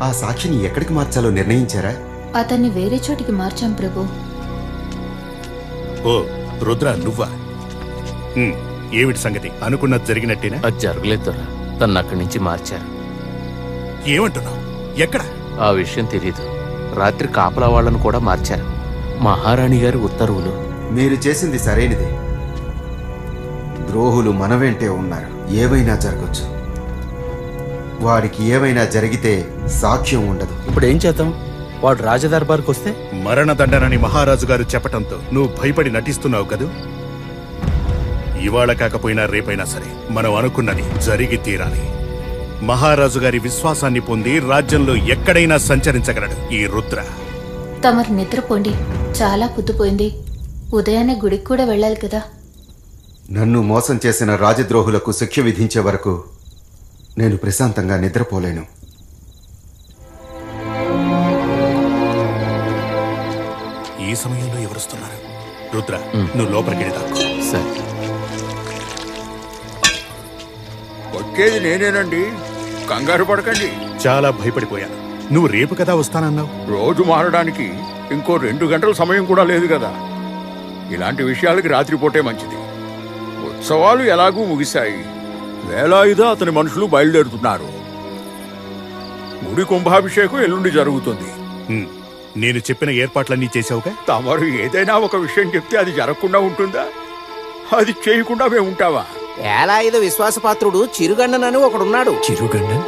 ఆ సాక్షిని ఎక్కడికి మార్చాలో నిర్ణయించారా? అతన్ని వేరే చోటికి మార్చాం ప్రభు. ఓ రుద్ర, నువ్వా? ఏమిటి సంగతి? అనుకున్నది జరిగినట్టేనా? అది జరగలేదు, తను అక్కడి నుంచి మార్చారు. ఏమంటున్నావు? ఎక్కడ? ఆ విషయం తెలీదు. రాత్రి కాపలా వాళ్లను కూడా మార్చారు. మహారాణి గారి ఉత్తర్వులు. మీరు చేసింది సరైనదే. ద్రోహులు మన వెంటే ఉన్నారు. ఏవైనా జరగచ్చు. వాడికి ఏవైనా జరిగితే సాక్ష్యం ఉండదు. ఇప్పుడు ఏం చేద్దాం? వాడు రాజదర్బార్కి వస్తే? మరణదండనని మహారాజు గారు చెప్పటంతో నువ్వు భయపడి నటిస్తున్నావు కదూ. ఇవాళ కాకపోయినా రేపైనా సరే మనం అనుకున్నది జరిగి తీరాలి. మహారాజు గారి విశ్వాసాన్ని పొంది రాజ్యంలో ఎక్కడైనా సంచరించగలడు ఈ రుద్ర. తమరు నిద్రపోండి, చాలా పొద్దుపోయింది. ఉదయాన్నే గుడికి కూడా వెళ్ళాలి కదా. నన్ను మోసం చేసిన రాజద్రోహులకు శిక్ష విధించే వరకు నేను ప్రశాంతంగా నిద్రపోలేను. ఈ సమయంలో ఎవరుస్తున్నారు? రుద్ర, నువ్వు లోపలికి దాక్కు. సరే. వచ్చేది నేనేనండి, కంగారు పడకండి. చాలా భయపడిపోయాను. నువ్వు రేపు కదా వస్తానన్నావు. రోజు మారడానికి ఇంకో 2 గంటల సమయం కూడా లేదు కదా. ఇలాంటి విషయాలకి రాత్రిపూటే మంచిది. ఉత్సవాలు ఎలాగూ ముగిశాయి. వేలాయుధ అతని మనుషులు బయలుదేరుతున్నారు. గుడి కుంభాభిషేకం ఎల్లుండి జరుగుతుంది. నేను చెప్పిన ఏర్పాట్లన్నీ చేసావుగా? తమరు ఏదైనా ఒక విషయం చెప్తే అది జరగకుండా ఉంటుందా? అది చేయకుండా మేము ఉంటావా? వేలాయుధ విశ్వాసపాత్రుడు చిరుగండనని ఒకడున్నాడు. చిరుగండన్?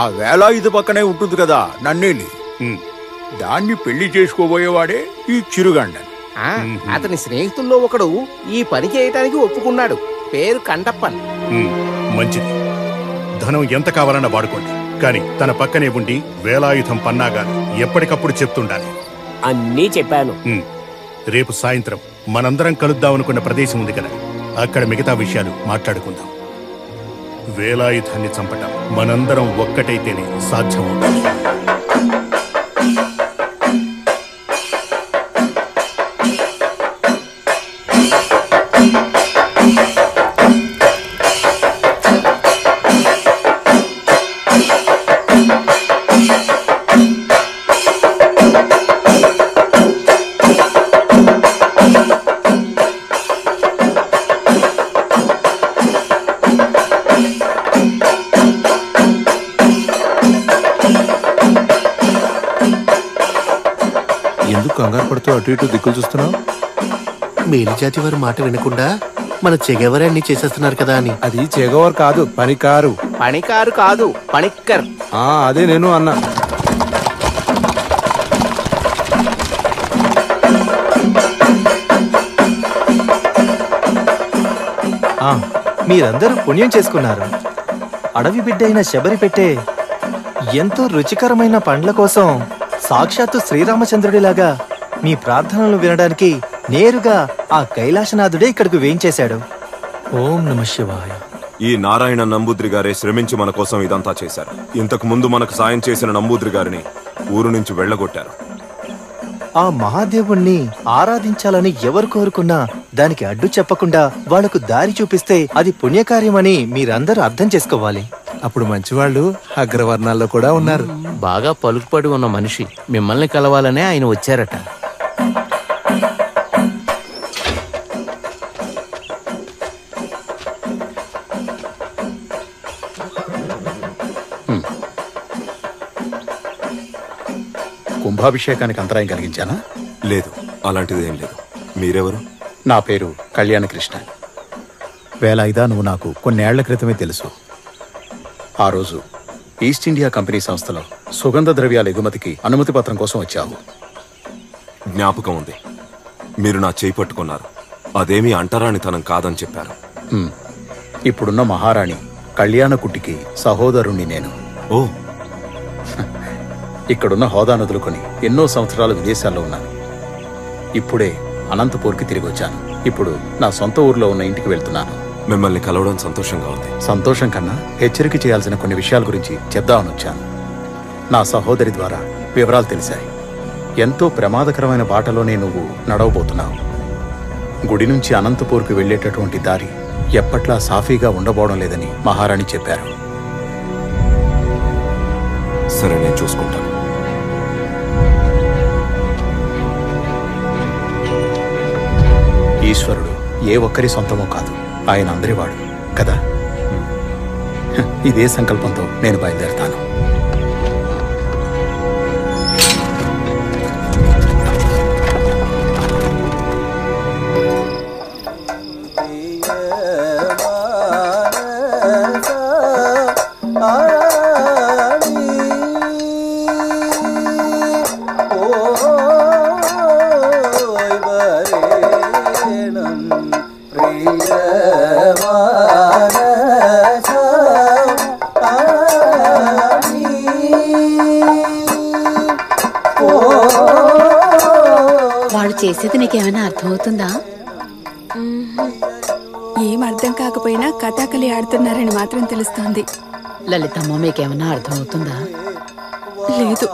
ఆ వేలాయుధ పక్కనే ఉంటుంది కదా నన్నేలి. దాన్ని పెళ్లి చేసుకోబోయేవాడే ఈ చిరుగండన్. అతని స్నేహితుల్లో ఒకడు ఈ పని చేయటానికి ఒప్పుకున్నాడు. పేరు కండప్పన్. మంచిది. ధనం ఎంత కావాలన్నా వాడుకోండి, కానీ తన పక్కనే ఉండి వేలాయుధం పన్నాగా ఎప్పటికప్పుడు చెప్తుండాలి. అన్నీ చెప్పాను. రేపు సాయంత్రం మనందరం కలుద్దామనుకున్న ప్రదేశం ఉంది కదా, అక్కడ మిగతా విషయాలు మాట్లాడుకుందాం. వేలాయుధాన్ని చంపటం మనందరం ఒక్కటైతేనే సాధ్యమవుతుంది. కంగారు పడుతూ అటు ఇటు దిక్కులు చూస్తున్నావు? మేలుజాతి వారి మాట వినకుండా మన చెగవరే అన్ని చేసేస్తున్నారు కదా అని. అది చెగవర్ కాదు, పనికారు. పనికారు కాదు, పనిక్కర్. అదే నేను అన్నా. మీరందరూ పుణ్యం చేసుకున్నారు. అడవి బిడ్డైన శబరి పెట్టే ఎంతో రుచికరమైన పండ్ల కోసం సాక్షాత్తు శ్రీరామచంద్రుడిలాగా మీ ప్రార్థనలు వినడానికి నేరుగా ఆ కైలాసనాథుడే ఇక్కడికి వేయించేశాడు. ఓం నమః శివాయ. ఈ నారాయణ నంబూద్రి గారే శ్రమించి మన కోసం ఇదంతా చేశారు. ఇంతకు ముందు మనకు సాయం చేసిన నంబూద్రి గారిని ఊరు నుంచి వెళ్ళగొట్టారు. ఆ మహాదేవుణ్ణి ఆరాధించాలని ఎవరు కోరుకున్నా దానికి అడ్డు చెప్పకుండా వాళ్లకు దారి చూపిస్తే అది పుణ్యకార్యమని మీరందరూ అర్థం చేసుకోవాలి. అప్పుడు మంచివాళ్ళు అగ్రవర్ణాల్లో కూడా ఉన్నారు. బాగా పలుకుపడి ఉన్న మనిషి మిమ్మల్ని కలవాలనే ఆయన వచ్చారట. కుంభాభిషేకానికి అంతరాయం కలిగించానా? లేదు, అలాంటిదేం లేదు. మీరెవరు? నా పేరు కళ్యాణకృష్ణ. వేలాయుధ, నువ్వు నాకు కొన్నేళ్ల క్రితమే తెలుసు. ఆ రోజు ఈస్ట్ ఇండియా కంపెనీ సంస్థలో సుగంధ ద్రవ్యాల ఎగుమతికి అనుమతి పత్రం కోసం వచ్చావు. జ్ఞాపకం ఉంది. మీరు నా చేయి పట్టుకున్నారు. అదేమీ అంటరానితనం కాదని చెప్పారు. ఇప్పుడున్న మహారాణి కళ్యాణకుట్టికి సహోదరుణ్ణి నేను. ఓ, ఇక్కడున్న హోదా నదులుకొని ఎన్నో సంవత్సరాలు విదేశాల్లో ఉన్నాను. ఇప్పుడే అనంతపూర్కి తిరిగి వచ్చాను. ఇప్పుడు నా సొంత ఊర్లో ఉన్న ఇంటికి వెళ్తున్నాను. మిమ్మల్ని కలవడం సంతోషంగా ఉంది. సంతోషం కన్నా హెచ్చరిక చేయాల్సిన కొన్ని విషయాల గురించి చెప్దామని వచ్చాను. నా సహోదరి ద్వారా వివరాలు తెలిసాయి. ఎంతో ప్రమాదకరమైన బాటలోనే నువ్వు నడవబోతున్నావు. గుడి నుంచి అనంతపూర్కి వెళ్లేటటువంటి దారి ఎప్పట్లా సాఫీగా ఉండబోవడం లేదని మహారాణి చెప్పారు. సరే, నేను చూసుకుంటాను. ఈశ్వరుడు ఏ ఒక్కరి సొంతమో కాదు, ఆయన అందరివాడు కదా. ఇదే సంకల్పంతో నేను బయలుదేరతాను. వాడు చేసేది నీకేమైనా అర్థమవుతుందా? ఏం అర్థం కాకపోయినా కథాకళి ఆడుతున్నారని మాత్రం తెలుస్తోంది. లలితమ్మ, మీకేమైనా అర్థమవుతుందా? లేదు,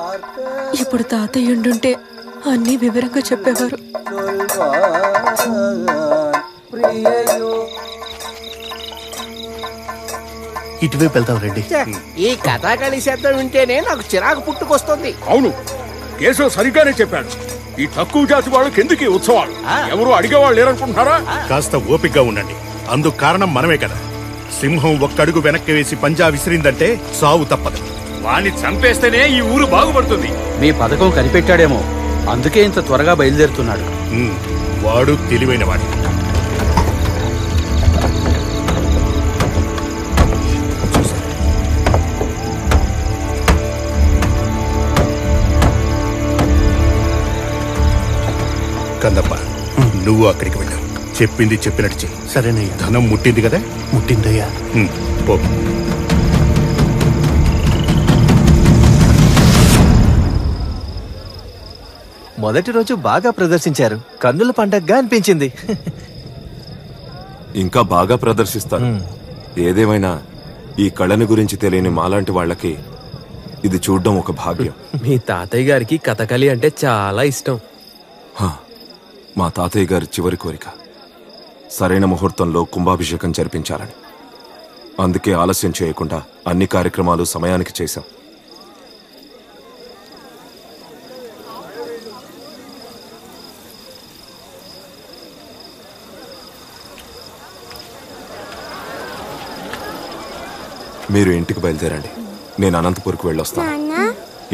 ఇప్పుడు తాతయ్య ఉండుంటే అన్నీ వివరంగా చెప్పేవారు. ఇటువైపు వెళ్తాం రండి. ఈ కథాకళి శబ్దం వింటేనే నాకు చిరాకు పుట్టుకొస్తుంది. అవును, కేశవ సరిగ్గానే చెప్పాడు. ఈ తక్కువ జాతి వాళ్ళకి ఎందుకు ఈ ఉత్సవాలు? ఎవరు అడిగేవాళ్ళు లేరనుకుంటున్నారా? కాస్త ఓపికగా ఉండండి. అందుకు కారణం మనమే కదా. సింహం ఒక్కడుగు వెనక్కి వేసి పంజా విసిరిందంటే సావు తప్పదు. వాణ్ణి చంపేస్తేనే ఈ ఊరు బాగుపడుతుంది. మీ పథకం కనిపెట్టాడేమో, అందుకే ఇంత త్వరగా బయలుదేరుతున్నాడు. వాడు తెలివైన వాడు. కందప్ప, నువ్వు అక్కడికి వెళ్ళావు. చెప్పింది చెప్పినట్టు చెయ్యి. సరేనయ్యా. ధనం ముట్టింది కదా? ముట్టిందయ్యా. పో. మొదటి రోజు బాగా ప్రదర్శించారు. కన్నుల పండగగా అనిపించింది. ఇంకా బాగా ప్రదర్శిస్తారు. ఏదేమైనా ఈ కళని గురించి తెలియని మాలాంటి వాళ్ళకి ఇది చూడడం ఒక భాగ్యం. మీ తాతయ్య గారికి కథకళి అంటే చాలా ఇష్టం. మా తాతయ్య గారి చివరి కోరిక సరైన ముహూర్తంలో కుంభాభిషేకం జరిపించాలని. అందుకే ఆలస్యం చేయకుండా అన్ని కార్యక్రమాలు సమయానికి చేశాం. మీరు ఇంటికి బయలుదేరండి. నేను అనంతపూర్కి వెళ్ళొస్తాను.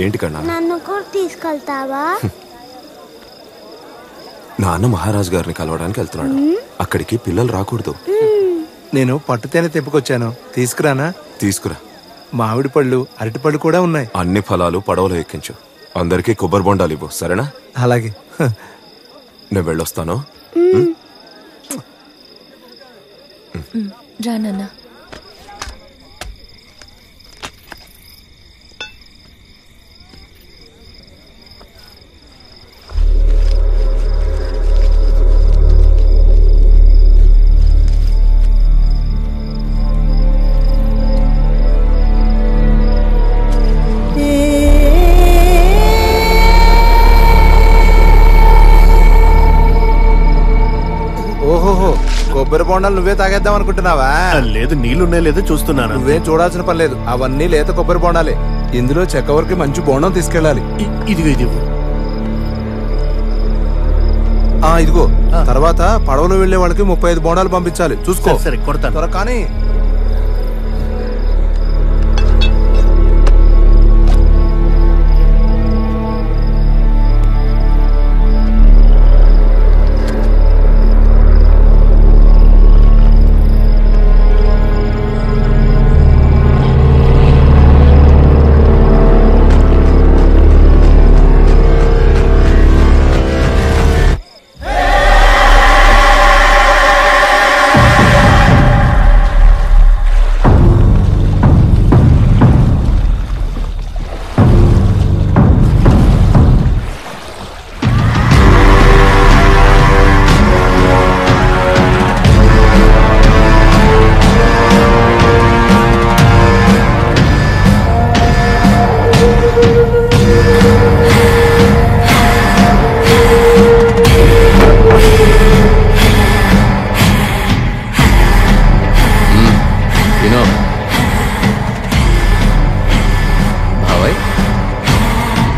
ఏంటి కన్నా? నన్ను కూడా తీసుకెళ్తావా? నాన్న మహారాజు గారిని కలవడానికి వెళ్తున్నాడు. అక్కడికి పిల్లలు రాకూడదు. నేను పట్టుతేనే తెంపుకొచ్చాను, తీసుకురానా? తీసుకురా. మామిడి పళ్ళు, అరటి పళ్ళు కూడా ఉన్నాయి. అన్ని ఫలాలు పడవలో ఎక్కించు. అందరికీ కొబ్బరి బొండాలు ఇవ్వు, సరేనా? అలాగే. నేను వెళ్ళొస్తాను. రా నాన్న. ఓహోహో, కొబ్బరి బొండాలు నువ్వే తాగేద్దాం అనుకుంటున్నావా? లేదు, నీళ్లున్నాయి లేదో చూస్తున్నాను. నువ్వేం చూడాల్సిన పని లేదు, అవన్నీ లేత కొబ్బరి బొండాలే. ఇందులో చెక్కవరికి మంచి బొండం తీసుకెళ్ళాలి. ఇదిగో ఇది. ఇదిగో, తర్వాత పడవలో వెళ్లే వాళ్ళకి 35 బొండాలు పంపించాలి. చూసుకో. సరే, కొడతాను. త్వర కానీ.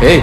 ఏయ్